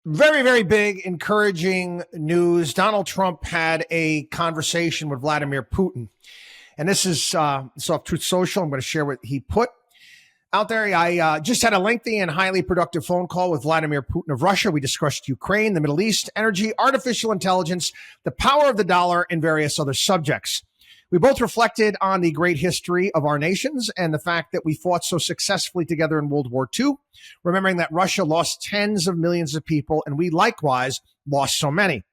Very, very big, encouraging news. Donald Trump had a conversation with Vladimir Putin. And this is off Truth Social. I'm going to share what he put out there. I just had a lengthy and highly productive phone call with Vladimir Putin of Russia. We discussed Ukraine, the Middle East, energy, artificial intelligence, the power of the dollar, and various other subjects. We both reflected on the great history of our nations and the fact that we fought so successfully together in World War II, remembering that Russia lost tens of millions of people and we likewise lost so many.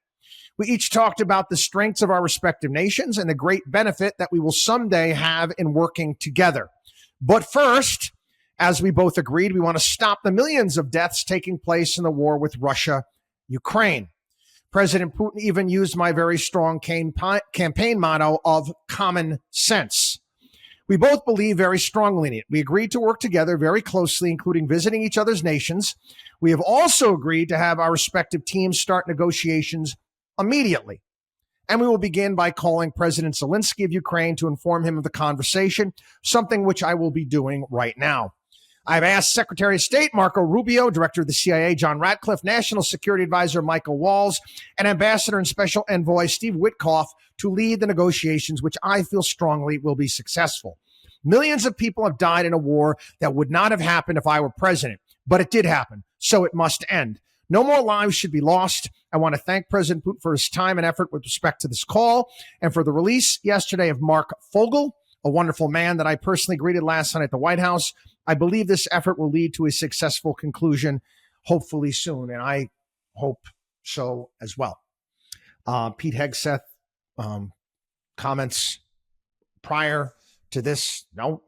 We each talked about the strengths of our respective nations and the great benefit that we will someday have in working together. But first, as we both agreed, we want to stop the millions of deaths taking place in the war with Russia, Ukraine. President Putin even used my very strong campaign motto of common sense. We both believe very strongly in it. We agreed to work together very closely, including visiting each other's nations. We have also agreed to have our respective teams start negotiations immediately. And we will begin by calling President Zelensky of Ukraine to inform him of the conversation, something which I will be doing right now. I've asked Secretary of State Marco Rubio, Director of the CIA John Ratcliffe, National Security Advisor Michael Walls, and Ambassador and Special Envoy Steve Witkoff to lead the negotiations, which I feel strongly will be successful. Millions of people have died in a war that would not have happened if I were president, but it did happen, so it must end. No more lives should be lost. I want to thank President Putin for his time and effort with respect to this call and for the release yesterday of Mark Fogel, a wonderful man that I personally greeted last night at the White House. I believe this effort will lead to a successful conclusion, hopefully soon, and I hope so as well. Pete Hegseth comments prior to this: no,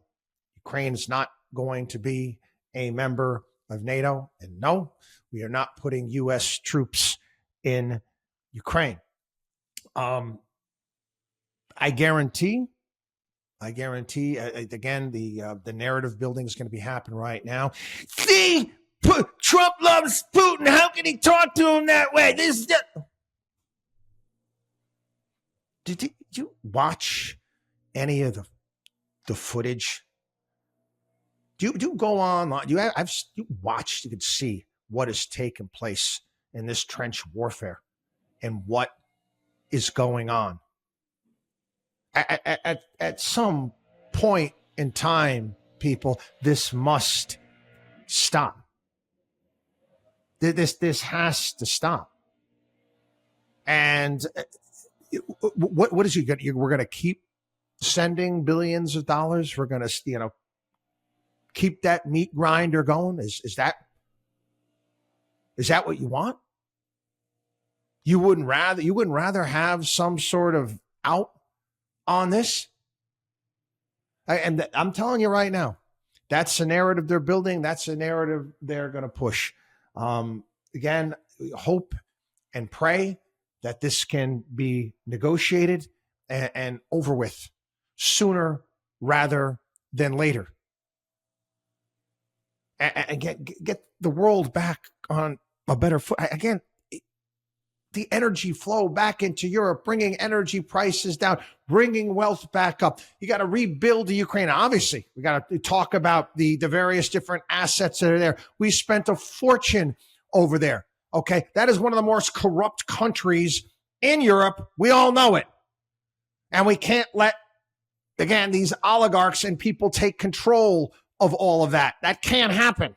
Ukraine is not going to be a member of NATO, and no, we are not putting U.S. troops in Ukraine. I guarantee, again, the narrative building is going to be happening right now. See, Trump loves Putin. How can he talk to him that way? Did you watch any of the footage? Do you go online? You watched? You could see what has taken place in this trench warfare and what is going on. At some point in time, people, this must stop. This has to stop. And what is we're going to keep sending billions of dollars? We're going to, keep that meat grinder going? Is that what you want? You wouldn't rather have some sort of out on this? And I'm telling you right now, that's the narrative they're building. That's the narrative they're going to push. Again, hope and pray that this can be negotiated and over with sooner rather than later. And get the world back on a better foot. Again, the energy flow back into Europe, bringing energy prices down, bringing wealth back up. You got to rebuild the Ukraine. Obviously, we got to talk about the various different assets that are there. We spent a fortune over there. Okay. That is one of the most corrupt countries in Europe. We all know it. And we can't let, again, these oligarchs and people take control of all of that. That can't happen.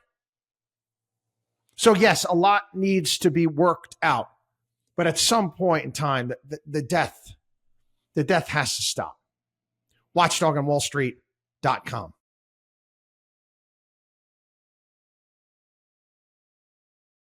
So yes, a lot needs to be worked out. But at some point in time, the death has to stop. Watchdog on WallStreet.com.